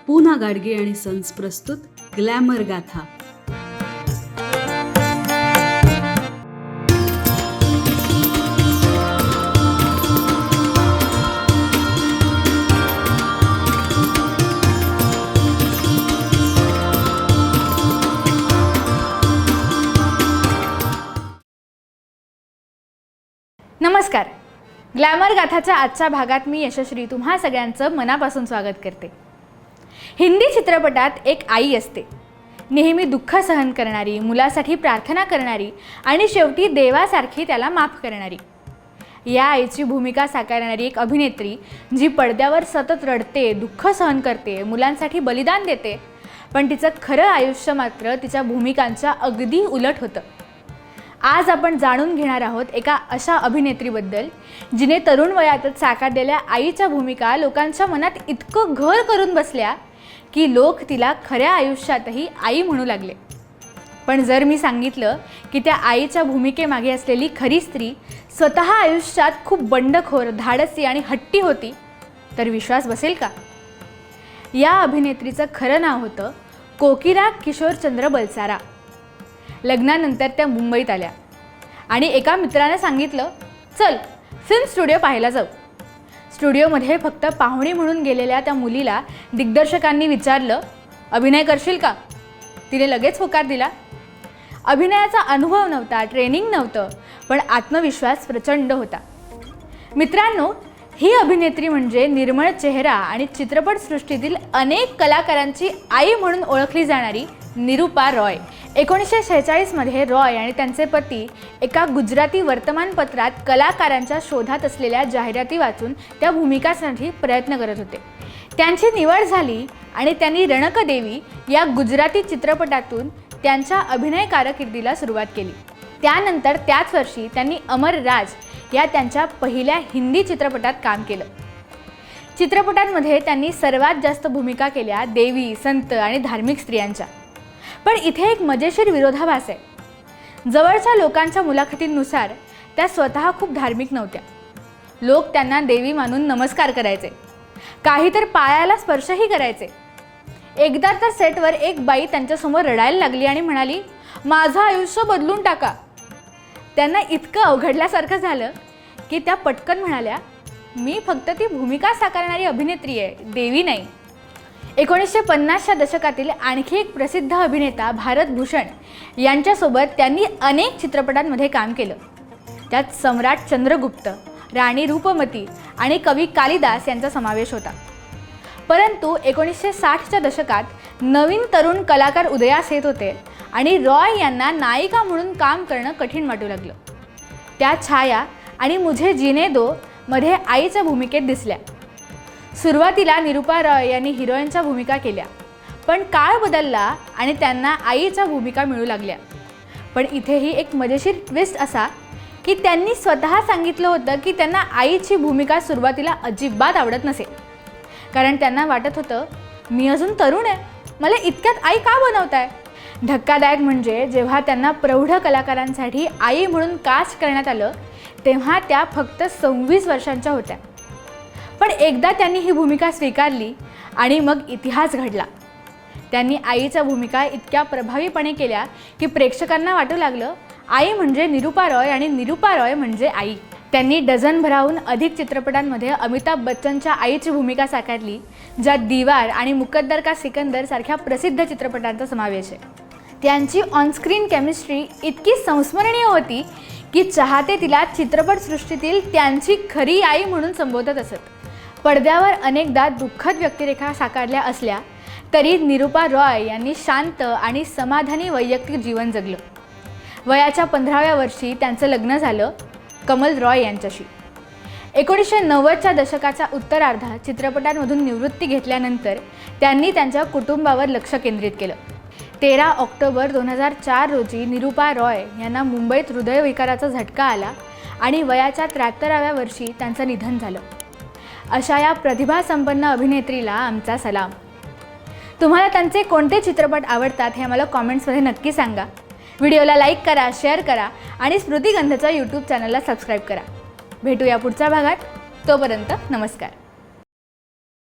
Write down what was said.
पूना गाडगे आणि सन्स प्रस्तुत ग्लॅमर गाथा। नमस्कार। ग्लॅमर गाथाच्या आजच्या भागात मी यशश्री तुम्हा सगळ्यांचं मनापासून स्वागत करते। हिंदी चित्रपटात एक आई असते, नेहमी दुःख सहन करणारी, मुलासाठी प्रार्थना करणारी आणि शेवटी देवासारखी त्याला माफ करणारी। या आईची भूमिका साकारणारी एक अभिनेत्री जी पडद्यावर सतत रडते, दुःख सहन करते, मुलांसाठी बलिदान देते, पण तिचं खरं आयुष्य मात्र तिच्या भूमिकांच्या अगदी उलट होतं। आज आपण जाणून घेणार आहोत एका अशा अभिनेत्रीबद्दल जिने तरुण वयातच साकारलेल्या आईच्या भूमिका लोकांच्या मनात इतकं घर करून बसल्या की लोक तिला खऱ्या आयुष्यातही आई म्हणू लागले। पण जर मी सांगितलं की त्या आईच्या भूमिकेमागे असलेली खरी स्त्री स्वतः आयुष्यात खूप बंडखोर, धाडसी आणि हट्टी होती, तर विश्वास बसेल का? या अभिनेत्रीचं खरं नाव होतं कोकिला किशोरचंद्र बलसारा। लग्नानंतर त्या मुंबईत आल्या आणि एका मित्राने सांगितलं, चल फिल्म स्टुडिओ पाहायला जाऊ। स्टुडिओमध्ये फक्त पाहुणी म्हणून गेलेल्या त्या मुलीला दिग्दर्शकांनी विचारलं, अभिनय करशील का? तिने लगेच होकार दिला। अभिनयाचा अनुभव नव्हता, ट्रेनिंग नव्हतं, पण आत्मविश्वास प्रचंड होता। मित्रांनो, ही अभिनेत्री म्हणजे निर्मळ चेहरा आणि चित्रपटसृष्टीतील अनेक कलाकारांची आई म्हणून ओळखली जाणारी निरूपा रॉय। 1946 मध्ये रॉय आणि त्यांचे पती एका गुजराती वर्तमानपत्रात कलाकारांच्या शोधात असलेल्या जाहिराती वाचून त्या भूमिकांसाठी प्रयत्न करत होते। त्यांची निवड झाली आणि त्यांनी रणकदेवी या गुजराती चित्रपटातून त्यांच्या अभिनय कारकिर्दीला सुरुवात केली। त्यानंतर त्याच वर्षी त्यांनी अमर राज या त्यांच्या पहिल्या हिंदी चित्रपटात काम केलं। चित्रपटांमध्ये त्यांनी सर्वात जास्त भूमिका केल्या देवी, संत आणि धार्मिक स्त्रियांच्या। पण इथे एक मजेशीर विरोधाभास आहे। जवळच्या लोकांच्या मुलाखतींनुसार त्या स्वतः खूप धार्मिक नव्हत्या। लोक त्यांना देवी मानून नमस्कार करायचे, काही तर पायाला स्पर्शही करायचे। एकदा तर सेटवर एक बाई त्यांच्यासमोर रडायला लागली आणि म्हणाली, माझं आयुष्य बदलून टाका। त्यांना इतकं अवघडल्यासारखं झालं की त्या पटकन म्हणाल्या, मी फक्त ती भूमिका साकारणारी अभिनेत्री आहे, देवी नाही। 1950च्या दशकातील आणखी एक प्रसिद्ध अभिनेता भारत भूषण यांच्यासोबत त्यांनी अनेक चित्रपटांमध्ये काम केलं। त्यात सम्राट चंद्रगुप्त, राणी रूपमती आणि कवी कालिदास यांचा समावेश होता। परंतु 1960च्या दशकात नवीन तरुण कलाकार उदयास येत होते आणि रॉय यांना नायिका म्हणून काम करणं कठीण वाटू लागलं। त्या छाया आणि मुझे जीने दो मध्ये आईच्या भूमिकेत दिसल्या। सुरुवातीला निरूपा रॉय यांनी हिरोईनच्या भूमिका केल्या, पण काळ बदलला आणि त्यांना आईच्या भूमिका मिळू लागल्या। पण इथेही एक मजेशीर ट्विस्ट असा की त्यांनी स्वतः सांगितलं होतं की त्यांना आईची भूमिका सुरुवातीला अजिबात आवडत नसे, कारण त्यांना वाटत होतं, मी अजून तरुण आहे, मला इतक्यात आई का बनवताय? धक्कादायक म्हणजे जेव्हा त्यांना प्रौढ कलाकारांसाठी आई म्हणून कास्ट करण्यात आलं तेव्हा त्या फक्त 26 वर्षांच्या होत्या। पण एकदा त्यांनी ही भूमिका स्वीकारली आणि मग इतिहास घडला। त्यांनी आईच्या भूमिका इतक्या प्रभावीपणे केल्या की प्रेक्षकांना वाटू लागलं, आई म्हणजे निरूपा रॉय आणि निरूपा रॉय म्हणजे आई। त्यांनी डझनभराहून अधिक चित्रपटांमध्ये अमिताभ बच्चनच्या आईची भूमिका साकारली, ज्यात दीवार आणि मुकद्दर का सिकंदर सारख्या प्रसिद्ध चित्रपटांचा समावेश आहे। त्यांची ऑनस्क्रीन केमिस्ट्री इतकी संस्मरणीय होती की चाहते तिला चित्रपटसृष्टीतील त्यांची खरी आई म्हणून संबोधत असत। पडद्यावर अनेकदा दुःखद व्यक्तिरेखा साकारल्या असल्या तरी निरूपा रॉय यांनी शांत आणि समाधानी वैयक्तिक जीवन जगलं। वयाच्या 15व्या वर्षी त्यांचं लग्न झालं कमल रॉय यांच्याशी। 1990च्या दशकाच्या उत्तरार्धात चित्रपटांमधून निवृत्ती घेतल्यानंतर त्यांनी त्यांच्या कुटुंबावर लक्ष केंद्रित केलं। 13 ऑक्टोबर 2004 रोजी निरूपा रॉय यांना मुंबईत हृदयविकाराचा झटका आला आणि वयाच्या 73व्या वर्षी त्यांचं निधन झालं। अशा या प्रतिभासंपन्न अभिनेत्रीला आमचा सलाम। तुम्हाला त्यांचे कोणते चित्रपट आवडतात हे आम्हाला कॉमेंट्समध्ये नक्की सांगा। व्हिडिओला लाईक करा, शेअर करा आणि स्मृतिगंधच्या यूट्यूब चॅनलला सबस्क्राईब करा। भेटूया पुढच्या भागात, तोपर्यंत नमस्कार।